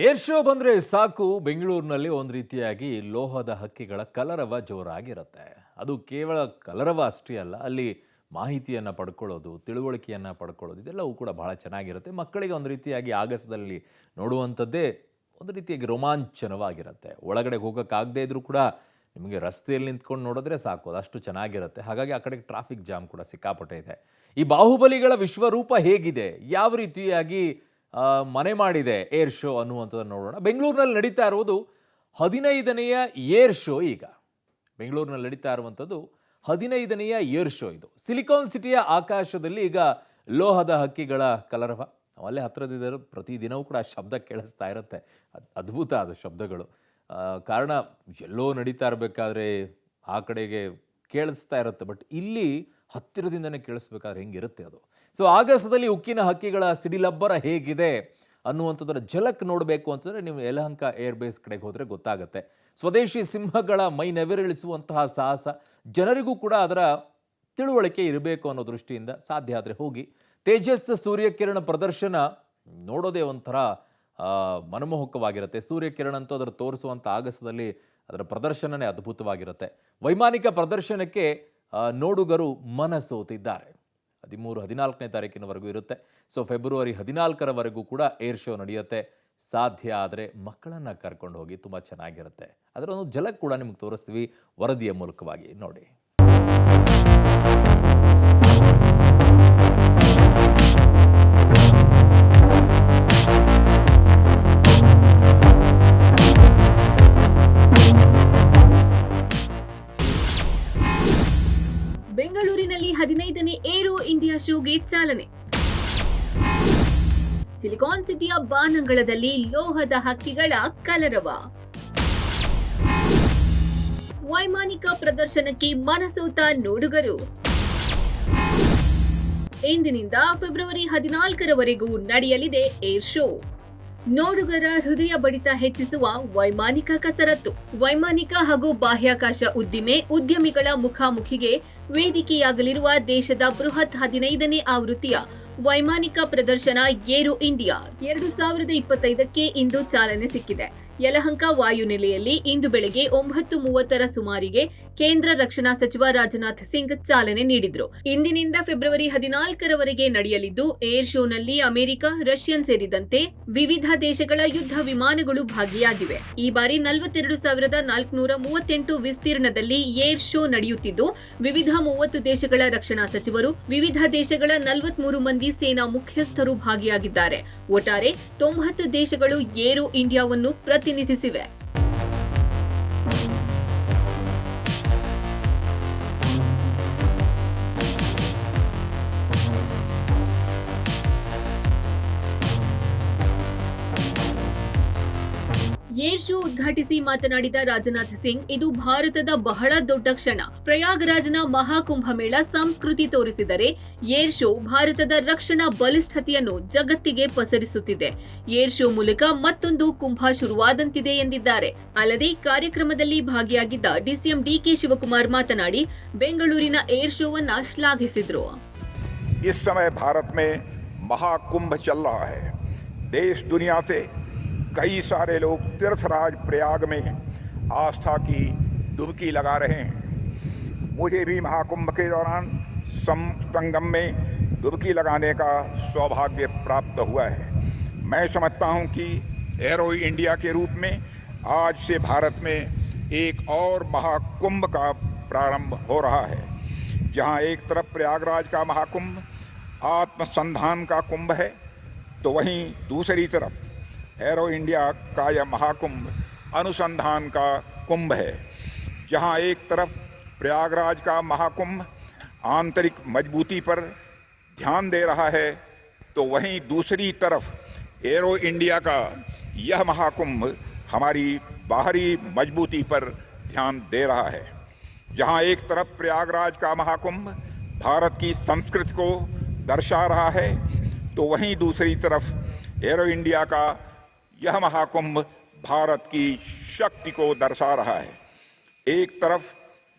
Air show ಬಂದ್ರೆ ಸಾಕು ಬೆಂಗಳೂರಿನಲ್ಲಿ ಒಂದು ರೀತಿಯಾಗಿ ಲೋಹದ ಹಕ್ಕಿಗಳ ಕಲರವ ಜೋರಾಗಿರುತ್ತೆ. ಅದು ಕೇವಲ ಕಲರವ ಅಷ್ಟೇ ಅಲ್ಲ, ಅಲ್ಲಿ ಮಾಹಿತಿಯನ್ನು ಪಡ್ಕೊಳ್ಳೋದು, ತಿಳುವಳಿಕೆಯನ್ನು ಪಡ್ಕೊಳ್ಳೋದು ಇದೆಲ್ಲವೂ ಕೂಡ ಬಹಳ ಚೆನ್ನಾಗಿರುತ್ತೆ. ಮಕ್ಕಳಿಗೆ ಒಂದು ರೀತಿಯಾಗಿ ಆಗಸದಲ್ಲಿ ನೋಡುವಂಥದ್ದೇ ಒಂದು ರೀತಿಯಾಗಿ ರೋಮಾಂಚನವಾಗಿರುತ್ತೆ. ಒಳಗಡೆ ಹೋಗೋಕ್ಕಾಗದೇ ಇದ್ರೂ ಕೂಡ ನಿಮಗೆ ರಸ್ತೆಯಲ್ಲಿ ನಿಂತ್ಕೊಂಡು ನೋಡಿದ್ರೆ ಸಾಕು, ಅದಷ್ಟು ಚೆನ್ನಾಗಿರುತ್ತೆ. ಹಾಗಾಗಿ ಆ ಕಡೆಗೆ ಟ್ರಾಫಿಕ್ ಜಾಮ್ ಕೂಡ ಸಿಕ್ಕಾಪಟ್ಟೆ ಇದೆ. ಈ ಬಾಹುಬಲಿಗಳ ವಿಶ್ವರೂಪ ಹೇಗಿದೆ, ಯಾವ ರೀತಿಯಾಗಿ ಮನೆ ಮಾಡಿದೆ ಏರ್ ಶೋ ಅನ್ನುವಂಥದ್ದನ್ನು ನೋಡೋಣ. ಬೆಂಗಳೂರಿನಲ್ಲಿ ನಡೀತಾ ಇರುವುದು 15ನೆಯ ಏರ್ ಶೋ. ಈಗ ಬೆಂಗಳೂರಿನಲ್ಲಿ ನಡೀತಾ ಇರುವಂಥದ್ದು 15ನೆಯ ಏರ್ ಶೋ. ಇದು ಸಿಲಿಕಾನ್ ಸಿಟಿಯ ಆಕಾಶದಲ್ಲಿ ಈಗ ಲೋಹದ ಹಕ್ಕಿಗಳ ಕಲರವ. ಅಲ್ಲೇ ಹತ್ತಿರದಿದ್ದರೂ ಪ್ರತಿದಿನವೂ ಕೂಡ ಶಬ್ದ ಕೇಳಿಸ್ತಾ ಇರುತ್ತೆ. ಅದ್ಭುತ ಅದು ಶಬ್ದಗಳು. ಕಾರಣ ಎಲ್ಲೋ ನಡೀತಾ ಇರಬೇಕಾದ್ರೆ ಆ ಕಡೆಗೆ ಕೇಳಿಸ್ತಾ ಇರುತ್ತೆ, ಬಟ್ ಇಲ್ಲಿ ಹತ್ತಿರದಿಂದನೇ ಕೇಳಿಸ್ಬೇಕಾದ್ರೆ ಹೆಂಗಿರುತ್ತೆ ಅದು. ಸೊ ಆಗಸದಲ್ಲಿ ಉಕ್ಕಿನ ಹಕ್ಕಿಗಳ ಸಿಡಿಲಬ್ಬರ ಹೇಗಿದೆ ಅನ್ನುವಂಥದ್ದರ ಝಲಕ್ ನೋಡಬೇಕು ಅಂತಂದರೆ ನೀವು ಯಲಹಂಕ ಏರ್ಬೇಸ್ ಕಡೆಗೆ ಹೋದರೆ ಗೊತ್ತಾಗುತ್ತೆ. ಸ್ವದೇಶಿ ಸಿಂಹಗಳ ಮೈ ನೆವರಿಳಿಸುವಂತಹ ಸಾಹಸ, ಜನರಿಗೂ ಕೂಡ ಅದರ ತಿಳುವಳಿಕೆ ಇರಬೇಕು ಅನ್ನೋ ದೃಷ್ಟಿಯಿಂದ ಸಾಧ್ಯ ಆದರೆ ಹೋಗಿ. ತೇಜಸ್ ಸೂರ್ಯಕಿರಣ ಪ್ರದರ್ಶನ ನೋಡೋದೇ ಒಂಥರ ಮನಮೋಹಕವಾಗಿರುತ್ತೆ. ಸೂರ್ಯಕಿರಣ ಅಂತೂ ಅದರ ತೋರಿಸುವಂಥ ಆಗಸದಲ್ಲಿ ಅದರ ಪ್ರದರ್ಶನವೇ ಅದ್ಭುತವಾಗಿರುತ್ತೆ. ವೈಮಾನಿಕ ಪ್ರದರ್ಶನಕ್ಕೆ ನೋಡುಗರು ಮನಸೋತಿದ್ದಾರೆ. 13-14ನೇ ತಾರೀಕಿನವರೆಗೂ ಇರುತ್ತೆ. ಸೊ ಫೆಬ್ರವರಿ 14ರವರೆಗೂ ಕೂಡ ಏರ್ ಶೋ ನಡೆಯುತ್ತೆ. ಸಾಧ್ಯ ಆದರೆ ಮಕ್ಕಳನ್ನು ಕರ್ಕೊಂಡು ಹೋಗಿ, ತುಂಬ ಚೆನ್ನಾಗಿರುತ್ತೆ. ಅದರ ಒಂದು ಝಲಕ್ ಕೂಡ ನಿಮಗೆ ತೋರಿಸ್ತೀವಿ ವರದಿಯ ಮೂಲಕವಾಗಿ ನೋಡಿ. ಬೆಂಗಳೂರಿನಲ್ಲಿ 15ನೇ ಏರೋ ಇಂಡಿಯಾ ಶೋಗೆ ಚಾಲನೆ. ಸಿಲಿಕಾನ್ ಸಿಟಿಯ ಬಾನಂಗಳದಲ್ಲಿ ಲೋಹದ ಹಕ್ಕಿಗಳ ಕಲರವ. ವೈಮಾನಿಕ ಪ್ರದರ್ಶನಕ್ಕೆ ಮನಸೋತ ನೋಡುಗರು. ಇಂದಿನಿಂದ ಫೆಬ್ರವರಿ 14ರವರೆಗೂ ನಡೆಯಲಿದೆ ಏರ್ ಶೋ. ನೋಡುಗರ ಹೃದಯ ಬಡಿತ ಹೆಚ್ಚಿಸುವ ವೈಮಾನಿಕ ಕಸರತ್ತು. ವೈಮಾನಿಕ ಹಾಗೂ ಬಾಹ್ಯಾಕಾಶ ಉದ್ಯಮಿಗಳ ಮುಖಾಮುಖಿಗೆ ವೇದಿಕೆಯಾಗಲಿರುವ ದೇಶದ ಬೃಹತ್ 15ನೇ ಆವೃತ್ತಿಯ ವೈಮಾನಿಕ ಪ್ರದರ್ಶನ ಏರೋ ಇಂಡಿಯಾ 2025ಕ್ಕೆ ಇಂದು ಚಾಲನೆ ಸಿಕ್ಕಿದೆ. ಯಲಹಂಕ ವಾಯುನೆಲೆಯಲ್ಲಿ ಇಂದು ಬೆಳಗ್ಗೆ 9:30ರ ಸುಮಾರಿಗೆ ಕೇಂದ್ರ ರಕ್ಷಣಾ ಸಚಿವ ರಾಜನಾಥ್ ಸಿಂಗ್ ಚಾಲನೆ ನೀಡಿದ್ರು. ಇಂದಿನಿಂದ ಫೆಬ್ರವರಿ 14ರವರೆಗೆ ನಡೆಯಲಿದ್ದು, ಏರ್ ಶೋನಲ್ಲಿ ಅಮೆರಿಕ, ರಷ್ಯನ್ ಸೇರಿದಂತೆ ವಿವಿಧ ದೇಶಗಳ ಯುದ್ಧ ವಿಮಾನಗಳು ಭಾಗಿಯಾಗಿವೆ. ಈ ಬಾರಿ 42,438 ವಿಸ್ತೀರ್ಣದಲ್ಲಿ ಏರ್ ಶೋ ನಡೆಯುತ್ತಿದ್ದು, ವಿವಿಧ 30 ದೇಶಗಳ ರಕ್ಷಣಾ ಸಚಿವರು, ವಿವಿಧ ದೇಶಗಳ 43 ಮಂದಿ ಸೇನಾ ಮುಖ್ಯಸ್ಥರು ಭಾಗಿಯಾಗಿದ್ದಾರೆ. ಒಟ್ಟಾರೆ 90 ದೇಶಗಳು ಏರೋ ಇಂಡಿಯಾವನ್ನು ಪ್ರತಿನಿಧಿಸಿವೆ. ಏರ್ ಶೋ ಉದ್ಘಾಟಿಸಿ ಮಾತನಾಡಿದ ರಾಜನಾಥ್ ಸಿಂಗ್, ಇದು ಭಾರತದ ಬಹಳ ದೊಡ್ಡ ಕ್ಷಣ. ಪ್ರಯಾಗರಾಜ್ನ ಮಹಾಕುಂಭಮೇಳ ಸಂಸ್ಕೃತಿ ತೋರಿಸಿದರೆ, ಏರ್ ಶೋ ಭಾರತದ ರಕ್ಷಣಾ ಬಲಿಷ್ಠತೆಯನ್ನು ಜಗತ್ತಿಗೆ ಪಸರಿಸುತ್ತಿದೆ. ಏರ್ ಶೋ ಮೂಲಕ ಮತ್ತೊಂದು ಕುಂಭ ಶುರುವಾದಂತಿದೆ ಎಂದಿದ್ದಾರೆ. ಅಲ್ಲದೆ ಕಾರ್ಯಕ್ರಮದಲ್ಲಿ ಭಾಗಿಯಾಗಿದ್ದ ಡಿಸಿಎಂ ಡಿಕೆ ಶಿವಕುಮಾರ್ ಮಾತನಾಡಿ, ಬೆಂಗಳೂರಿನ ಏರ್ ಶೋವನ್ನ ಶ್ಲಾಘಿಸಿದ್ರು. इस समय भारत में महाकुंभ चल रहा है. देश दुनिया से कई सारे लोग तीर्थराज प्रयाग में आस्था की डुबकी लगा रहे हैं. मुझे भी महाकुंभ के दौरान संगम में डुबकी लगाने का सौभाग्य प्राप्त हुआ है. मैं समझता हूं कि एरो इंडिया के रूप में आज से भारत में एक और महाकुंभ का प्रारंभ हो रहा है, जहां एक तरफ प्रयागराज का महाकुंभ आत्मसंधान का कुंभ है, तो वहीं दूसरी तरफ एरो इंडिया का यह महाकुंभ अनुसंधान का कुंभ है. जहां एक तरफ प्रयागराज का महाकुंभ आंतरिक मजबूती पर ध्यान दे रहा है, तो वहीं दूसरी तरफ एरो इंडिया का यह महाकुंभ हमारी बाहरी मजबूती पर ध्यान दे रहा है. जहां एक तरफ प्रयागराज का महाकुंभ भारत की संस्कृति को दर्शा रहा है, तो वहीं दूसरी तरफ एरो इंडिया का यह महाकुंभ भारत की शक्ति को दर्शा रहा है. एक तरफ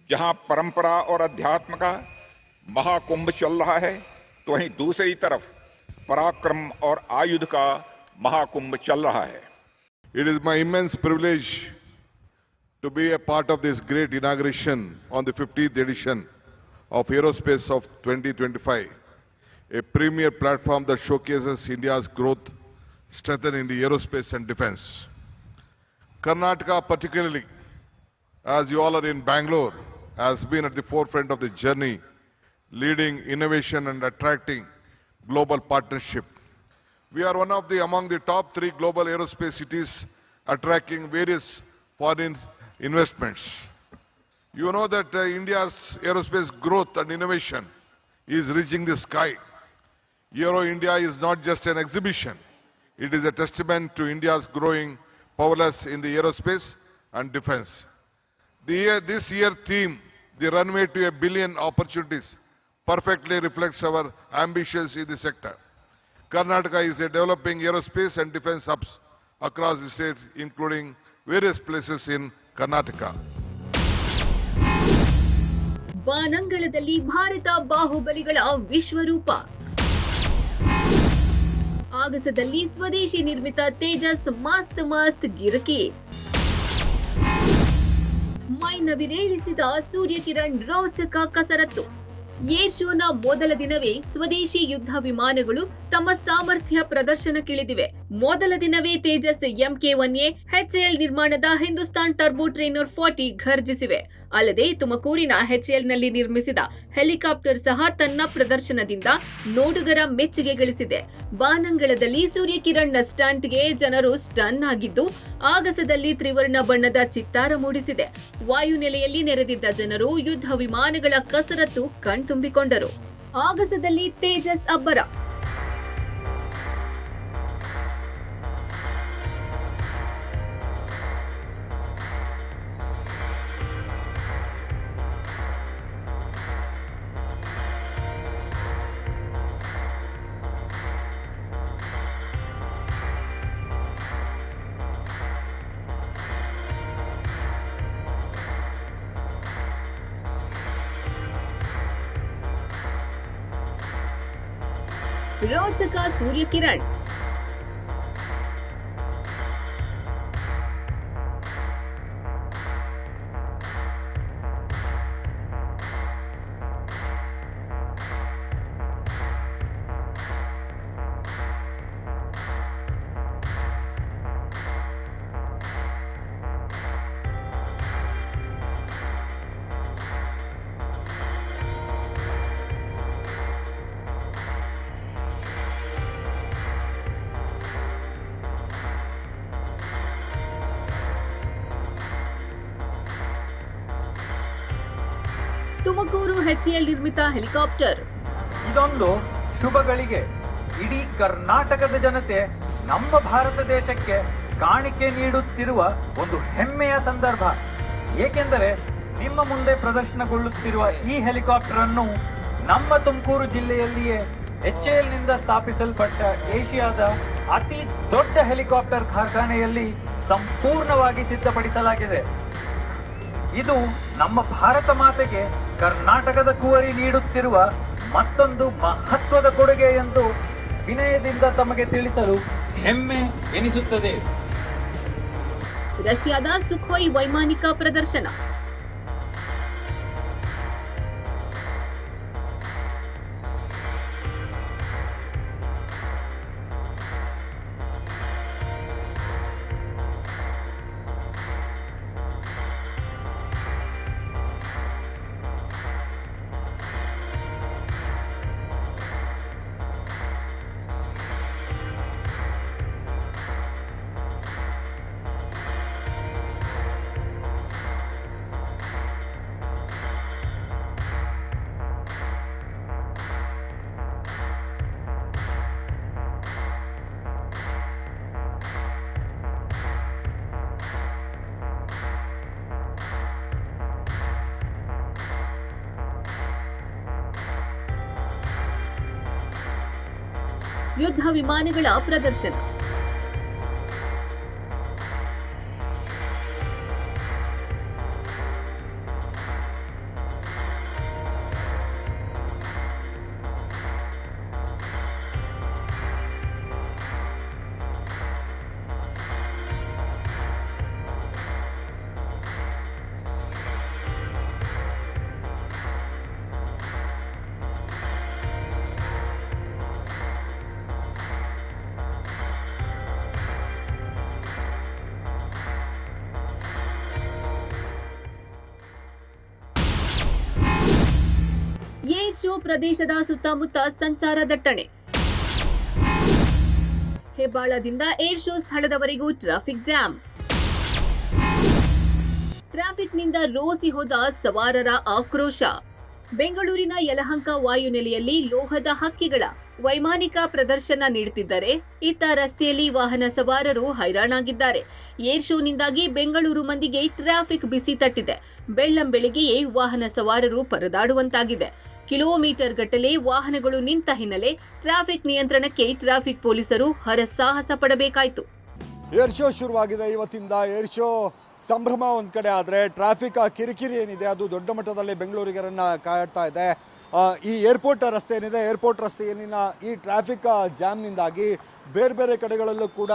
जहां परंपरा और अध्यात्म का महाकुंभ चल रहा है, तो वहीं दूसरी तरफ पराक्रम और आयुध का महाकुंभ चल रहा है. It is my immense privilege to be a part of this great inauguration on the 50th edition of Aerospace of 2025, a premier platform that showcases India's growth, strength in the aerospace and defense. Karnataka particularly, as you all are in Bangalore, has been at the forefront of the journey, leading innovation and attracting global partnership. We are one of among the top 3 global aerospace cities attracting various foreign investments. You know that India's aerospace growth and innovation is reaching the sky. Aero India is not just an exhibition. It is a testament to India's growing prowess in the aerospace and defense. This year theme, the runway to a billion opportunities, perfectly reflects our ambitions in the sector. Karnataka is developing aerospace and defense hubs across the state, including various places in Karnataka. ಬಾನಂಗಳದಲ್ಲಿ Bharat ಬಾಹುಬಲಿಗಳ ವಿಶ್ವರೂಪ. ಆಗಸದಲ್ಲಿ ಸ್ವದೇಶಿ ನಿರ್ಮಿತ ತೇಜಸ್ ಮಸ್ತ್ ಗಿರಕಿ. ಮೈ ನವಿರೇಳಿಸಿದ ಸೂರ್ಯಕಿರಣ್ ರೋಚಕ ಕಸರತ್ತು. Air ಶೋನ ಮೊದಲ ದಿನವೇ ಸ್ವದೇಶಿ ಯುದ್ಧ ವಿಮಾನಗಳು ತಮ್ಮ ಸಾಮರ್ಥ್ಯ ಪ್ರದರ್ಶನಕ್ಕಿಳಿದಿವೆ. ಮೊದಲ ದಿನವೇ ತೇಜಸ್ MK-1A HAL ನಿರ್ಮಾಣದ ಹಿಂದೂಸ್ತಾನ್ ಟರ್ಬೋ ಟ್ರೈನರ್ 40 ಘರ್ಜಿಸಿವೆ. ಅಲ್ಲದೆ ತುಮಕೂರಿನ HALನಲ್ಲಿ ನಿರ್ಮಿಸಿದ ಹೆಲಿಕಾಪ್ಟರ್ ಸಹ ತನ್ನ ಪ್ರದರ್ಶನದಿಂದ ನೋಡುಗರ ಮೆಚ್ಚುಗೆ ಗಳಿಸಿದೆ. ಬಾನಂಗಳದಲ್ಲಿ ಸೂರ್ಯಕಿರಣ್ ಸ್ಟಂಟ್ಗೆ ಜನರು ಸ್ಟನ್ ಆಗಿದ್ದು, ಆಗಸದಲ್ಲಿ ತ್ರಿವರ್ಣ ಬಣ್ಣದ ಚಿತ್ತಾರ ಮೂಡಿಸಿದೆ. ವಾಯುನೆಲೆಯಲ್ಲಿ ನೆರೆದಿದ್ದ ಜನರು ಯುದ್ಧ ವಿಮಾನಗಳ ಕಸರತ್ತು ಕಣ್ತುಂಬಿಕೊಂಡರು. ಆಗಸದಲ್ಲಿ ತೇಜಸ್ ಅಬ್ಬರ. ರೋಚಕ ಸೂರ್ಯಕಿರಣ್. ತುಮಕೂರು HAL ನಿರ್ಮಿತ ಹೆಲಿಕಾಪ್ಟರ್. ಇದೊಂದು ಶುಭ ಗಳಿಗೆ. ಇಡೀ ಕರ್ನಾಟಕದ ಜನತೆ ನಮ್ಮ ಭಾರತ ದೇಶಕ್ಕೆ ಕಾಣಿಕೆ ನೀಡುತ್ತಿರುವ ಒಂದು ಹೆಮ್ಮೆಯ ಸಂದರ್ಭ. ಏಕೆಂದರೆ ನಿಮ್ಮ ಮುಂದೆ ಪ್ರದರ್ಶನಗೊಳ್ಳುತ್ತಿರುವ ಈ ಹೆಲಿಕಾಪ್ಟರ್ ಅನ್ನು ನಮ್ಮ ತುಮಕೂರು ಜಿಲ್ಲೆಯಲ್ಲಿಯೇ HAL ನಿಂದ ಸ್ಥಾಪಿಸಲ್ಪಟ್ಟ ಏಷ್ಯಾದ ಅತಿ ದೊಡ್ಡ ಹೆಲಿಕಾಪ್ಟರ್ ಕಾರ್ಖಾನೆಯಲ್ಲಿ ಸಂಪೂರ್ಣವಾಗಿ ಸಿದ್ಧಪಡಿಸಲಾಗಿದೆ. ಇದು ನಮ್ಮ ಭಾರತ ಮಾತೆಗೆ ಕರ್ನಾಟಕದ ಕುವರಿ ನೀಡುತ್ತಿರುವ ಮತ್ತೊಂದು ಮಹತ್ವದ ಕೊಡುಗೆ ಎಂದು ವಿನಯದಿಂದ ತಮಗೆ ತಿಳಿಸಲು ಹೆಮ್ಮೆ ಎನಿಸುತ್ತದೆ. ರಷ್ಯಾದ ಸುಖೋಯ್ ವೈಮಾನಿಕ ಪ್ರದರ್ಶನ. ಯುದ್ಧ ವಿಮಾನಗಳ ಪ್ರದರ್ಶನ. ಏರ್ ಶೋ ಪ್ರದೇಶದ ಸುತ್ತಮುತ್ತ ಸಂಚಾರ ದಟ್ಟಣೆ. ಹೆಬ್ಬಾಳದಿಂದ ಏರ್ ಶೋ ಸ್ಥಳದವರೆಗೂ ಟ್ರಾಫಿಕ್ ಜಾಮ್. ಟ್ರಾಫಿಕ್ನಿಂದ ರೋಸಿ ಹೋದ ಸವಾರರ ಆಕ್ರೋಶ. ಬೆಂಗಳೂರಿನ ಯಲಹಂಕ ವಾಯುನೆಲೆಯಲ್ಲಿ ಲೋಹದ ಹಕ್ಕಿಗಳ ವೈಮಾನಿಕ ಪ್ರದರ್ಶನ ನೀಡುತ್ತಿದ್ದರೆ ಇತ್ತ ರಸ್ತೆಯಲ್ಲಿ ವಾಹನ ಸವಾರರು ಹೈರಾಣಾಗಿದ್ದಾರೆ. ಏರ್ ಶೋನಿಂದಾಗಿ ಬೆಂಗಳೂರು ಮಂದಿಗೆ ಟ್ರಾಫಿಕ್ ಬಿಸಿ ತಟ್ಟಿದೆ. ಬೆಳ್ಳಂಬೆಳಿಗ್ಗೆಯೇ ವಾಹನ ಸವಾರರು ಪರದಾಡುವಂತಾಗಿದೆ. ಕಿಲೋಮೀಟರ್ ಗಟ್ಟಲೆ ವಾಹನಗಳು ನಿಂತ ಹಿನ್ನೆಲೆ ಟ್ರಾಫಿಕ್ ನಿಯಂತ್ರಣಕ್ಕೆ ಟ್ರಾಫಿಕ್ ಪೊಲೀಸರು ಹರಸಾಹಸ ಪಡಬೇಕಾಯಿತು. ಏರ್ ಶೋ ಶುರುವಾಗಿದೆ. ಇವತ್ತಿಂದ ಏರ್ ಶೋ ಸಂಭ್ರಮ ಒಂದು ಕಡೆ ಆದರೆ ಟ್ರಾಫಿಕ್ ಕಿರಿಕಿರಿ ಏನಿದೆ ಅದು ದೊಡ್ಡ ಮಟ್ಟದಲ್ಲಿ ಬೆಂಗಳೂರಿಗರನ್ನು ಕಾಡ್ತಾ ಇದೆ. ಈ ಏರ್ಪೋರ್ಟ್ ರಸ್ತೆ ಏನಿದೆ, ಏರ್ಪೋರ್ಟ್ ರಸ್ತೆಯಲ್ಲಿನ ಈ ಟ್ರಾಫಿಕ್ ಜಾಮ್ನಿಂದಾಗಿ ಬೇರೆ ಬೇರೆ ಕಡೆಗಳಲ್ಲೂ ಕೂಡ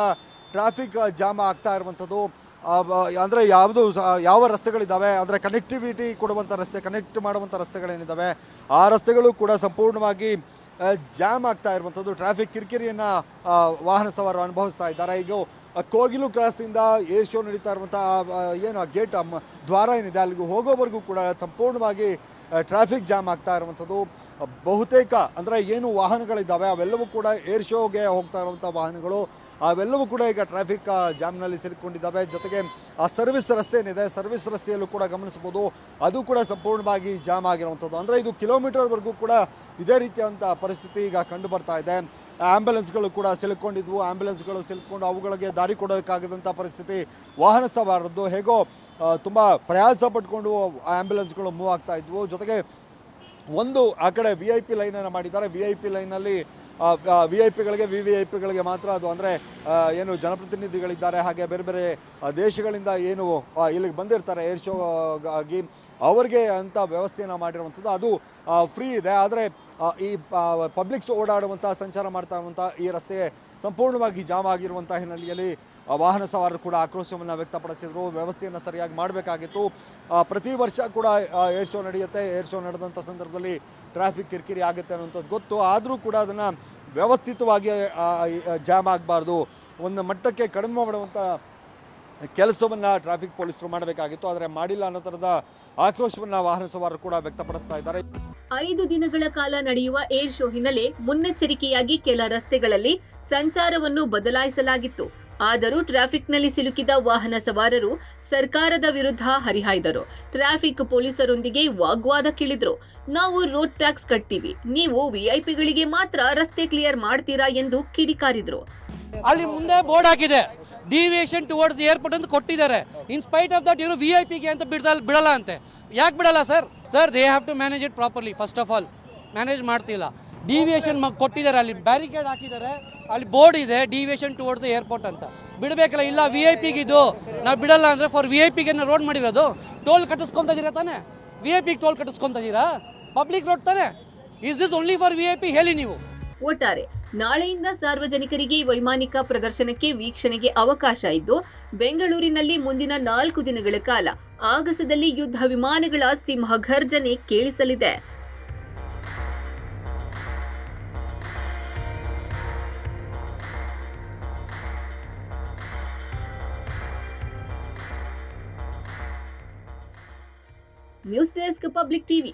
ಟ್ರಾಫಿಕ್ ಜಾಮ್ ಆಗ್ತಾ ಇರುವಂಥದ್ದು. ಅಂದರೆ ಯಾವ ರಸ್ತೆಗಳಿದ್ದಾವೆ ಅಂದರೆ ಕನೆಕ್ಟಿವಿಟಿ ಕೊಡುವಂಥ ರಸ್ತೆ, ಕನೆಕ್ಟ್ ಮಾಡುವಂಥ ರಸ್ತೆಗಳೇನಿದ್ದಾವೆ ಆ ರಸ್ತೆಗಳು ಕೂಡ ಸಂಪೂರ್ಣವಾಗಿ ಜಾಮ್ ಆಗ್ತಾ ಇರುವಂಥದ್ದು. ಟ್ರಾಫಿಕ್ ಕಿರಿಕಿರಿಯನ್ನು ವಾಹನ ಸವಾರರು ಅನುಭವಿಸ್ತಾ ಇದ್ದಾರೆ. ಈಗ ಕೋಗಿಲು ಕ್ರಾಸ್ನಿಂದ ಏರ್ ಶೋ ನಡೀತಾ ಇರುವಂಥ ಏನು ಗೇಟ್ ದ್ವಾರ ಏನಿದೆ ಅಲ್ಲಿಗೂ ಹೋಗೋವರೆಗೂ ಕೂಡ ಸಂಪೂರ್ಣವಾಗಿ ಟ್ರಾಫಿಕ್ ಜಾಮ್ ಆಗ್ತಾ ಇರುವಂಥದ್ದು. ಬಹುತೇಕ ಅಂದರೆ ಏನು ವಾಹನಗಳಿದ್ದಾವೆ ಅವೆಲ್ಲವೂ ಕೂಡ ಏರ್ ಶೋಗೆ ಹೋಗ್ತಾ ಇರುವಂಥ ವಾಹನಗಳು ಅವೆಲ್ಲವೂ ಕೂಡ ಈಗ ಟ್ರಾಫಿಕ್ ಜಾಮ್ನಲ್ಲಿ ಸಿಲುಕೊಂಡಿದ್ದಾವೆ. ಜೊತೆಗೆ ಆ ಸರ್ವಿಸ್ ರಸ್ತೆ ಏನಿದೆ, ಸರ್ವಿಸ್ ರಸ್ತೆಯಲ್ಲೂ ಕೂಡ ಗಮನಿಸ್ಬೋದು, ಅದು ಕೂಡ ಸಂಪೂರ್ಣವಾಗಿ ಜಾಮ್ ಆಗಿರುವಂಥದ್ದು. ಅಂದರೆ ಇದು ಕಿಲೋಮೀಟರ್ವರೆಗೂ ಕೂಡ ಇದೇ ರೀತಿಯಾದಂಥ ಪರಿಸ್ಥಿತಿ ಈಗ ಕಂಡು ಬರ್ತಾ ಇದೆ. ಆ್ಯಂಬುಲೆನ್ಸ್ಗಳು ಕೂಡ ಸಿಲುಕೊಂಡಿದ್ವು. ಆ್ಯಂಬುಲೆನ್ಸ್ಗಳು ಸಿಲುಕೊಂಡು ಅವುಗಳಿಗೆ ದಾರಿ ಕೊಡೋಕ್ಕಾಗದಂಥ ಪರಿಸ್ಥಿತಿ ವಾಹನ ಸವಾರದ್ದು. ಹೇಗೋ ತುಂಬ ಪ್ರಯಾಸ ಪಟ್ಕೊಂಡು ಆ್ಯಂಬುಲೆನ್ಸ್ಗಳು ಮೂವ್ ಆಗ್ತಾ ಇದ್ವು. ಜೊತೆಗೆ ಒಂದು ಆ ಕಡೆ VIP ಲೈನನ್ನು ಮಾಡಿದ್ದಾರೆ. VIP ಲೈನಲ್ಲಿ VIP ಗಳಿಗೆ VVIPಗಳಿಗೆ ಮಾತ್ರ ಅದು. ಅಂದರೆ ಏನು ಜನಪ್ರತಿನಿಧಿಗಳಿದ್ದಾರೆ, ಹಾಗೆ ಬೇರೆ ಬೇರೆ ದೇಶಗಳಿಂದ ಏನು ಇಲ್ಲಿಗೆ ಬಂದಿರ್ತಾರೆ ಏರ್ ಶೋ ಆಗಿ ಅವರಿಗೆ ಅಂತ ವ್ಯವಸ್ಥೆಯನ್ನು ಮಾಡಿರುವಂಥದ್ದು ಅದು ಫ್ರೀ ಇದೆ. ಆದರೆ ಈ ಪಬ್ಲಿಕ್ಸ್ ಓಡಾಡುವಂಥ ಸಂಚಾರ ಮಾಡ್ತಾ ಇರುವಂಥ ಈ ರಸ್ತೆ ಸಂಪೂರ್ಣವಾಗಿ ಜಾಮ್ ಆಗಿರುವಂಥ ಹಿನ್ನೆಲೆಯಲ್ಲಿ ವಾಹನ ಸವಾರರು ಕೂಡ ಆಕ್ರೋಶವನ್ನು ವ್ಯಕ್ತಪಡಿಸಿದರು. ವ್ಯವಸ್ಥೆಯನ್ನು ಸರಿಯಾಗಿ ಮಾಡಬೇಕಾಗಿತ್ತು. ಪ್ರತಿ ವರ್ಷ ಕೂಡ ಏರ್ ಶೋ ನಡೆಯುತ್ತೆ. ಏರ್ ಶೋ ನಡೆದಂಥ ಸಂದರ್ಭದಲ್ಲಿ ಟ್ರಾಫಿಕ್ ಕಿರಿಕಿರಿ ಆಗುತ್ತೆ ಅನ್ನೋಂಥದ್ದು ಗೊತ್ತು. ಆದರೂ ಕೂಡ ಅದನ್ನು ವ್ಯವಸ್ಥಿತವಾಗಿ ಜಾಮ್ ಆಗಬಾರ್ದು, ಒಂದು ಮಟ್ಟಕ್ಕೆ ಕಡಿಮೆ ಮಾಡುವಂಥ ಕೆಲಸವನ್ನು ಟ್ರಾಫಿಕ್ ಪೊಲೀಸರು ಮಾಡಬೇಕಾಗಿತ್ತು. ಆದರೆ ಮಾಡಿಲ್ಲ ಅನ್ನೋ ಥರದ ಆಕ್ರೋಶವನ್ನು ವಾಹನ ಸವಾರರು ಕೂಡ ವ್ಯಕ್ತಪಡಿಸ್ತಾ ಇದ್ದಾರೆ. 5 ದಿನಗಳ ಕಾಲ ನಡೆಯುವ ಏರ್ ಶೋ ಹಿನ್ನೆಲೆ ಮುನ್ನೆಚ್ಚರಿಕೆಯಾಗಿ ಕೆಲ ರಸ್ತೆಗಳಲ್ಲಿ ಸಂಚಾರವನ್ನು ಬದಲಾಯಿಸಲಾಗಿತ್ತು. ಆದರೂ ಟ್ರಾಫಿಕ್ನಲ್ಲಿ ಸಿಲುಕಿದ ವಾಹನ ಸವಾರರು ಸರ್ಕಾರದ ವಿರುದ್ಧ ಹರಿಹಾಯ್ದರು. ಟ್ರಾಫಿಕ್ ಪೊಲೀಸರೊಂದಿಗೆ ವಾಗ್ವಾದಕ್ಕಿಳಿದ್ರು. ನಾವು ರೋಡ್ ಟ್ಯಾಕ್ಸ್ ಕಟ್ತೀವಿ, ನೀವು VIPಗಳಿಗೆ ಮಾತ್ರ ರಸ್ತೆ ಕ್ಲಿಯರ್ ಮಾಡ್ತೀರಾ ಎಂದು ಕಿಡಿಕಾರಿದ್ರು. ಅಲ್ಲಿ ಮುಂದೆ ಬೋರ್ಡ್ ಹಾಕಿದೆ, ಡಿವಿಯೇಷನ್ ಟುವರ್ಡ್ಸ್ ಏರ್ಪೋರ್ಟ್ ಅಂತ ಕೊಟ್ಟಿದ್ದಾರೆ. ಇನ್ ಸ್ಪೈಟ್ ಆಫ್ ದಟ್ ಇವರು VIPಗೆ ಅಂತ ಬಿಡಲ್ಲ ಅಂತೆ. ಯಾಕೆ ಬಿಡಲ್ಲ sir? They have to manage it properly. First of all manage ಮಾಡ್ತಿಲ್ಲ. ಡಿವಿಯೇಷನ್ ಕೊಟ್ಟಿದ್ದಾರೆ, ಅಲ್ಲಿ ಬ್ಯಾರಿಕೇಡ್ ಹಾಕಿದ್ದಾರೆ, ಅಲ್ಲಿ ಬೋರ್ಡ್ ಇದೆ ಡಿವಿಯೇಷನ್ ಟುವರ್ಡ್ಸ್ ದ ಏರ್ಪೋರ್ಟ್ ಅಂತ. ಬಿಡಬೇಕಲ್ಲ. ಇಲ್ಲ VIPಗೆ ಇದು ನಾವು ಬಿಡಲ್ಲ ಅಂದರೆ ಫಾರ್ VIPಗೆ ರೋಡ್ ಮಾಡಿರೋದು. ಟೋಲ್ ಕಟ್ಟಿಸ್ಕೊತಾ ಇದ್ದೀರಾ ತಾನೆ? VIPಗೆ ಟೋಲ್ ಕಟ್ಟಿಸ್ಕೊತಾ ಇದ್ದೀರಾ? ಪಬ್ಲಿಕ್ ರೋಡ್ ತಾನೆ. Is this only for VIP? ಹೇಳಿ ನೀವು. ಒಟ್ಟಾರೆ ನಾಳೆಯಿಂದ ಸಾರ್ವಜನಿಕರಿಗೆ ವೈಮಾನಿಕ ಪ್ರದರ್ಶನಕ್ಕೆ ವೀಕ್ಷಣೆಗೆ ಅವಕಾಶ ಇದ್ದು, ಬೆಂಗಳೂರಿನಲ್ಲಿ ಮುಂದಿನ 4 ದಿನಗಳ ಕಾಲ ಆಗಸದಲ್ಲಿ ಯುದ್ಧ ವಿಮಾನಗಳ ಸಿಂಹಗರ್ಜನೆ ಕೇಳಿಸಲಿದೆ. News desk public TV.